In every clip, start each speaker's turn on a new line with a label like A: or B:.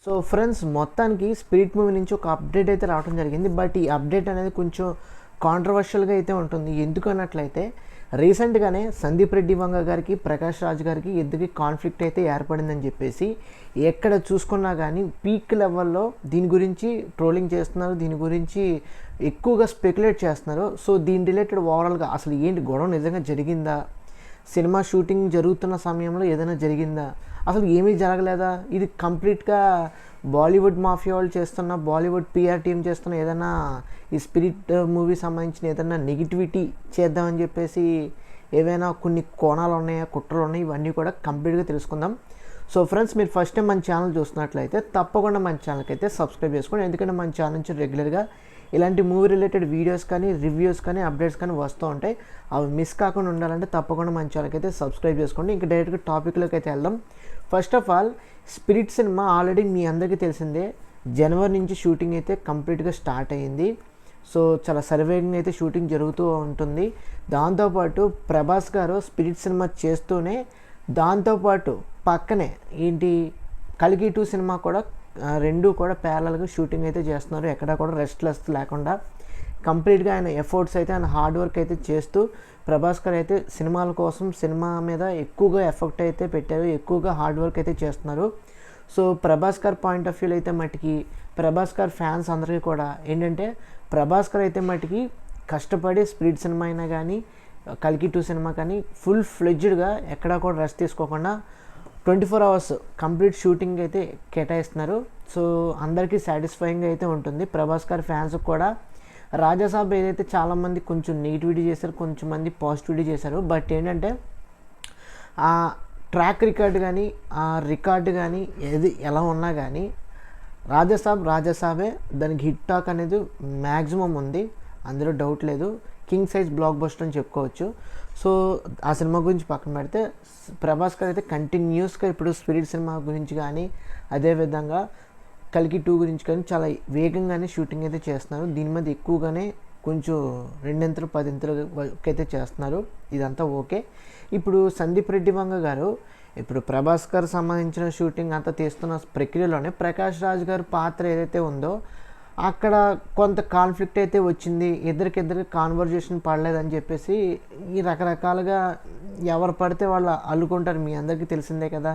A: So friends, మొత్తానికి spirit movie నుంచి ఒక అప్డేట్ అయితే రావడం జరిగింది. బట్ ఈ అప్డేట్ అనేది కొంచెం కాంట్రవర్షియల్గా అయితే ఉంటుంది. ఎందుకు అన్నట్లయితే రీసెంట్గానే సందీప్ రెడ్డి వంగ గారికి, ప్రకాష్ రాజ్ గారికి ఇద్దరికి కాన్ఫ్లిక్ట్ అయితే ఏర్పడిందని చెప్పేసి ఎక్కడ చూసుకున్నా కానీ పీక్ లెవెల్లో దీని గురించి ట్రోలింగ్ చేస్తున్నారు, దీని గురించి ఎక్కువగా స్పెక్యులేట్ చేస్తున్నారు. సో దీని రిలేటెడ్ ఓవరాల్గా అసలు ఏంటి గొడవ నిజంగా జరిగిందా, సినిమా షూటింగ్ జరుగుతున్న సమయంలో ఏదైనా జరిగిందా, అసలు ఏమీ జరగలేదా, ఇది కంప్లీట్గా బాలీవుడ్ మాఫియా వాళ్ళు చేస్తున్న, బాలీవుడ్ పిఆర్ టీం చేస్తున్న ఏదైనా ఈ స్పిరిట్ మూవీ సంబంధించిన ఏదైనా నెగిటివిటీ చేద్దామని చెప్పేసి ఏవైనా కొన్ని కోణాలు ఉన్నాయా, కుట్రలు ఉన్నాయి, ఇవన్నీ కూడా కంప్లీట్గా తెలుసుకుందాం. సో ఫ్రెండ్స్, మీరు ఫస్ట్ టైం మన ఛానల్ చూస్తున్నట్లయితే తప్పకుండా మన ఛానల్కి అయితే సబ్స్క్రైబ్ చేసుకోండి. ఎందుకంటే మన ఛానల్ నుంచి రెగ్యులర్గా ఇలాంటి మూవీ రిలేటెడ్ వీడియోస్ కానీ, రివ్యూస్ కానీ, అప్డేట్స్ కానీ వస్తూ ఉంటాయి. అవి మిస్ కాకుండా ఉండాలంటే తప్పకుండా మన ఛానల్కి అయితే సబ్స్క్రైబ్ చేసుకోండి. ఇంకా డైరెక్ట్గా టాపిక్లోకి అయితే వెళ్దాం. First of all, spirit cinema already మీ అందరికీ తెలిసిందే, జనవరి నుంచి షూటింగ్ అయితే కంప్లీట్గా స్టార్ట్ అయ్యింది. సో చాలా సర్వేగంగా అయితే షూటింగ్ జరుగుతూ ఉంటుంది. దాంతోపాటు ప్రభాస్ గారు స్పిరిట్ సినిమా చేస్తూనే దాంతోపాటు పక్కనే ఏంటి కల్కి 2 సినిమా కూడా రెండు కూడా ప్యారలల్గా షూటింగ్ అయితే చేస్తున్నారు. ఎక్కడా కూడా రెస్ట్లెస్ లేకుండా కంప్లీట్గా ఆయన ఎఫర్ట్స్ అయితే, ఆయన హార్డ్ వర్క్ అయితే చేస్తూ ప్రభాస్ గారు అయితే సినిమాల కోసం, సినిమా మీద ఎక్కువగా ఎఫర్ట్ అయితే పెట్టారు, ఎక్కువగా హార్డ్ వర్క్ అయితే చేస్తున్నారు. సో ప్రభాస్ గారు పాయింట్ ఆఫ్ వ్యూలో అయితే మట్టికి, ప్రభాస్ గారు ఫ్యాన్స్ అందరికీ కూడా ఏంటంటే, ప్రభాస్ గారు అయితే మట్టికి కష్టపడి స్పిరిట్ సినిమా అయినా కానీ, కల్కి 2 సినిమా కానీ ఫుల్ ఫ్లెడ్జ్డ్గా ఎక్కడా కూడా రెస్ట్ తీసుకోకుండా 24 అవర్స్ కంప్లీట్ షూటింగ్ అయితే కేటాయిస్తున్నారు. సో అందరికీ సాటిస్ఫైయింగ్గా అయితే ఉంటుంది. ప్రభాస్ గారి ఫ్యాన్స్కి కూడా రాజాసాబ్ ఏదైతే చాలామంది కొంచెం నెగిటివిటీ చేశారు, కొంచెం మంది పాజిటివిటీ చేశారు. బట్ ఏంటంటే ఆ ట్రాక్ రికార్డ్ కానీ, ఆ రికార్డు కానీ ఏది ఎలా ఉన్నా కానీ రాజాసాబే దానికి హిట్ టాక్ అనేది మ్యాక్సిమం ఉంది, అందులో డౌట్ లేదు. కింగ్ సైజ్ బ్లాక్ బస్టర్ అని చెప్పుకోవచ్చు. సో ఆ సినిమా గురించి పక్కన పెడితే ప్రభాస్ గారు అయితే కంటిన్యూస్గా ఇప్పుడు స్పిరిట్ సినిమా గురించి కానీ, అదేవిధంగా కల్కి 2 గురించి కానీ చాలా వేగంగానే షూటింగ్ అయితే చేస్తున్నారు. దీని మీద ఎక్కువగానే కొంచెం 2 10 వర్క్ అయితే చేస్తున్నారు. ఇదంతా ఓకే. ఇప్పుడు సందీప్ రెడ్డి వంగ గారు ఇప్పుడు ప్రభాస్ గారు సంబంధించిన షూటింగ్ అంతా తీస్తున్న ప్రక్రియలోనే ప్రకాష్ రాజ్ గారి పాత్ర ఏదైతే ఉందో అక్కడ కొంత కాన్ఫ్లిక్ట్ అయితే వచ్చింది, ఇద్దరికి కాన్వర్జేషన్ పడలేదని చెప్పేసి ఈ రకరకాలుగా ఎవరు పడితే వాళ్ళు అల్లుకుంటారు. మీ అందరికీ తెలిసిందే కదా,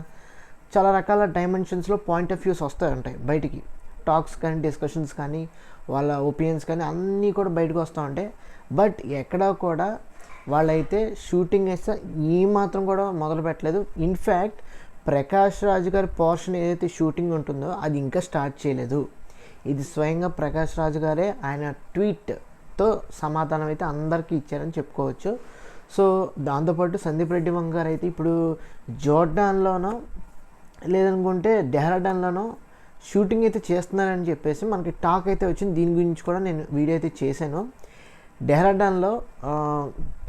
A: చాలా రకాల డైమెన్షన్స్లో పాయింట్ ఆఫ్ వ్యూస్ వస్తూ ఉంటాయి బయటికి. టాక్స్ కానీ, డిస్కషన్స్ కానీ, వాళ్ళ ఒపీనియన్స్ కానీ అన్నీ కూడా బయటకు వస్తూ ఉంటాయి. బట్ ఎక్కడా కూడా వాళ్ళైతే షూటింగ్ వేస్తే ఈ మాత్రం కూడా మొదలు పెట్టలేదు. ఇన్ఫ్యాక్ట్ ప్రకాష్ రాజ్ గారి పోర్షన్ ఏదైతే షూటింగ్ ఉంటుందో అది ఇంకా స్టార్ట్ చేయలేదు. ఇది స్వయంగా ప్రకాష్ రాజ్ గారే ఆయన ట్వీట్తో సమాధానం అయితే అందరికీ ఇచ్చారని చెప్పుకోవచ్చు. సో దాంతోపాటు సందీప్ రెడ్డి వంగ గారు అయితే ఇప్పుడు జోర్డాన్లోనో లేదనుకుంటే డెహ్రాడూన్లోనో షూటింగ్ అయితే చేస్తున్నారని చెప్పేసి మనకి టాక్ అయితే వచ్చింది. దీని గురించి కూడా నేను వీడియో అయితే చేశాను. డెహ్రాడూన్లో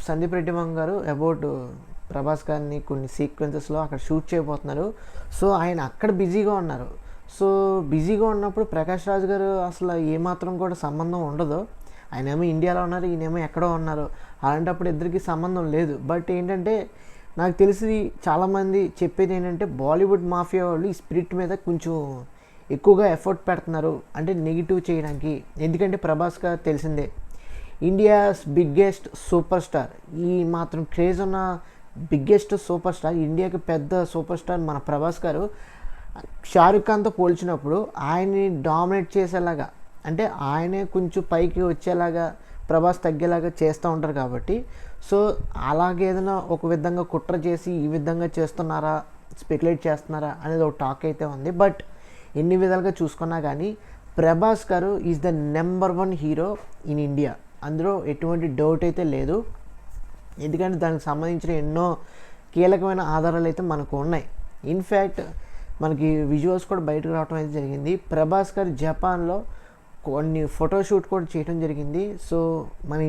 A: సందీప్ రెడ్డి వంగ గారు అబౌట్ ప్రభాస్ గారిని కొన్ని సీక్వెన్సెస్లో అక్కడ షూట్ చేయబోతున్నారు. సో ఆయన అక్కడ బిజీగా ఉన్నారు. సో బిజీగా ఉన్నప్పుడు ప్రకాష్ రాజ్ గారు అసలు ఏమాత్రం కూడా సంబంధం ఉండదు. ఆయనేమో ఇండియాలో ఉన్నారు, ఈయనేమో ఎక్కడో ఉన్నారు. అలాంటప్పుడు ఇద్దరికి సంబంధం లేదు. బట్ ఏంటంటే నాకు తెలిసి చాలామంది చెప్పేది ఏంటంటే బాలీవుడ్ మాఫియా వాళ్ళు ఈ స్పిరిట్ మీద కొంచెం ఎక్కువగా ఎఫర్ట్ పెడుతున్నారు, అంటే నెగిటివ్ చేయడానికి. ఎందుకంటే ప్రభాస్ గారు తెలిసిందే, ఇండియాస్ బిగ్గెస్ట్ సూపర్ స్టార్, ఈ మాత్రం క్రేజ్ ఉన్న బిగ్గెస్ట్ సూపర్ స్టార్, ఇండియాకి పెద్ద సూపర్ స్టార్ మన ప్రభాస్ గారు షారుఖ్ ఖాన్తో పోల్చినప్పుడు ఆయన్ని డామినేట్ చేసేలాగా, అంటే ఆయనే కొంచెం పైకి వచ్చేలాగా ప్రభాస్ తగ్గేలాగా చేస్తూ ఉంటారు. కాబట్టి సో అలాగే ఏదైనా ఒక విధంగా కుట్ర చేసి ఈ విధంగా చేస్తున్నారా, స్పెక్యులేట్ చేస్తున్నారా అనేది ఒక టాక్ అయితే ఉంది. బట్ ఎన్ని విధాలుగా చూసుకున్నా కానీ ప్రభాస్ గారు is the number 1 hero in India, అందులో ఎటువంటి డౌట్ అయితే లేదు. ఎందుకంటే దానికి సంబంధించిన ఎన్నో కీలకమైన ఆధారాలు అయితే మనకు ఉన్నాయి. ఇన్ఫ్యాక్ట్ మనకి విజువల్స్ కూడా బయటకు రావడం అయితే జరిగింది. ప్రభాస్ గారు జపాన్లో కొన్ని ఫోటోషూట్ కూడా చేయడం జరిగింది. సో మన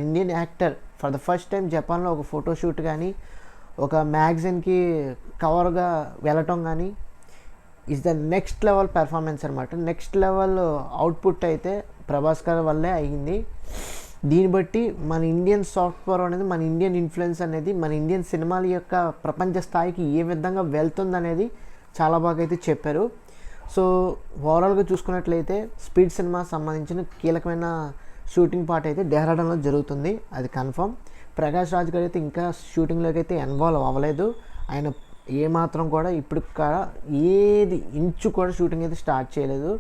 A: Indian actor for the first time జపాన్లో ఒక ఫోటోషూట్ కానీ, ఒక మ్యాగజైన్కి కవర్గా వెళ్ళటం కానీ is the next level performance అనమాట. నెక్స్ట్ లెవెల్ అవుట్పుట్ అయితే ప్రభాస్ గారి వల్లే అయ్యింది. దీన్ని బట్టి మన ఇండియన్ సాఫ్ట్ పవర్ అనేది, మన ఇండియన్ ఇన్ఫ్లుయెన్స్ అనేది, మన ఇండియన్ సినిమాల యొక్క ప్రపంచ స్థాయికి ఏ విధంగా వెళ్తుందనేది చాలా బాగా అయితే చెప్పారు. సో ఓవరాల్గా చూసుకున్నట్లయితే స్పీడ్ సినిమా సంబంధించిన కీలకమైన షూటింగ్ పార్ట్ అయితే డెహ్రాడూన్లో జరుగుతుంది, అది కన్ఫర్మ్. ప్రకాష్ రాజ్ గారు అయితే ఇంకా షూటింగ్లోకి అయితే ఇన్వాల్వ్ అవ్వలేదు. ఆయన ఏమాత్రం కూడా ఇప్పుడు ఏది ఇంచు కూడా షూటింగ్ అయితే స్టార్ట్ చేయలేదు.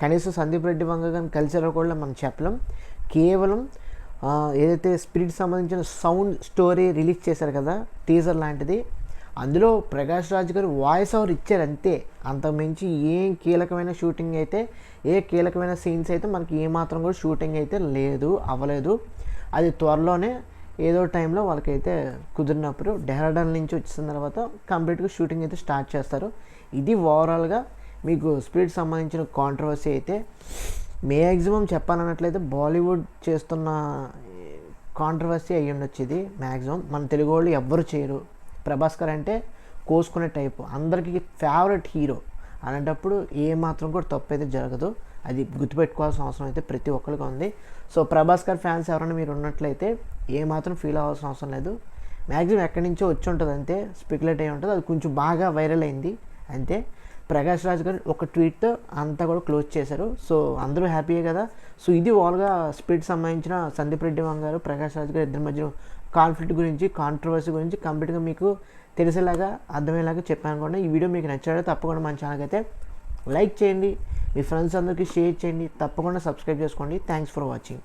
A: కనీసం సందీప్ రెడ్డి వంగ కానీ కలిసారో కూడా మనం చెప్పలేం. కేవలం ఏదైతే స్పిరిట్ సంబంధించిన సౌండ్ స్టోరీ రిలీజ్ చేశారు కదా, టీజర్ లాంటిది, అందులో ప్రకాష్ రాజ్ గారు వాయిస్ ఓవర్ ఇచ్చారు అంతే. అంతకుమించి ఏం కీలకమైన షూటింగ్ అయితే, ఏ కీలకమైన సీన్స్ అయితే మనకి ఏమాత్రం కూడా షూటింగ్ అయితే అవ్వలేదు. అది త్వరలోనే ఏదో టైంలో వాళ్ళకైతే కుదిరినప్పుడు డెహ్రాడూన్ నుంచి వచ్చిన తర్వాత కంప్లీట్గా షూటింగ్ అయితే స్టార్ట్ చేస్తారు. ఇది ఓవరాల్గా మీకు స్పిరిట్ సంబంధించిన కాంట్రవర్సీ అయితే. మ్యాక్సిమం చెప్పాలన్నట్లయితే బాలీవుడ్ చేస్తున్న కాంట్రవర్సీ అయ్యి ఉండొచ్చు ఇది. మ్యాక్సిమం మన తెలుగు వాళ్ళు ఎవ్వరు చేయరు. ప్రభాస్కర్ అంటే కోసుకునే టైపు, అందరికీ ఫేవరెట్ హీరో. అలాంటప్పుడు ఏమాత్రం కూడా తప్పు అయితే జరగదు. అది గుర్తుపెట్టుకోవాల్సిన అవసరం అయితే ప్రతి ఒక్కరికి ఉంది. సో ప్రభాస్కర్ ఫ్యాన్స్ ఎవరైనా మీరు ఉన్నట్లయితే ఏమాత్రం ఫీల్ అవ్వాల్సిన అవసరం లేదు. మ్యాక్సిమం ఎక్కడి నుంచో వచ్చి ఉంటుంది అంతే, స్పెక్యులేట్ అయ్యి ఉంటుంది. అది కొంచెం బాగా వైరల్ అయింది అంతే. ప్రకాష్ రాజ్ గారు ఒక ట్వీట్తో అంతా కూడా క్లోజ్ చేశారు. సో అందరూ హ్యాపీయే కదా. సో ఇది ఓల్గా స్పిరిట్ సంబంధించిన సందీప్ రెడ్డి వంగ గారు, ప్రకాష్ రాజ్ గారు ఇద్దరి మధ్య కాన్ఫ్లిక్ట్ గురించి, కాంట్రవర్సీ గురించి కంప్లీట్గా మీకు తెలిసేలాగా, అర్థమయ్యేలాగా చెప్పాను అనుకోండి. ఈ వీడియో మీకు నచ్చాడో తప్పకుండా మన ఛానల్కి అయితే లైక్ చేయండి, మీ ఫ్రెండ్స్ అందరికీ షేర్ చేయండి, తప్పకుండా సబ్స్క్రైబ్ చేసుకోండి. Thanks for watching.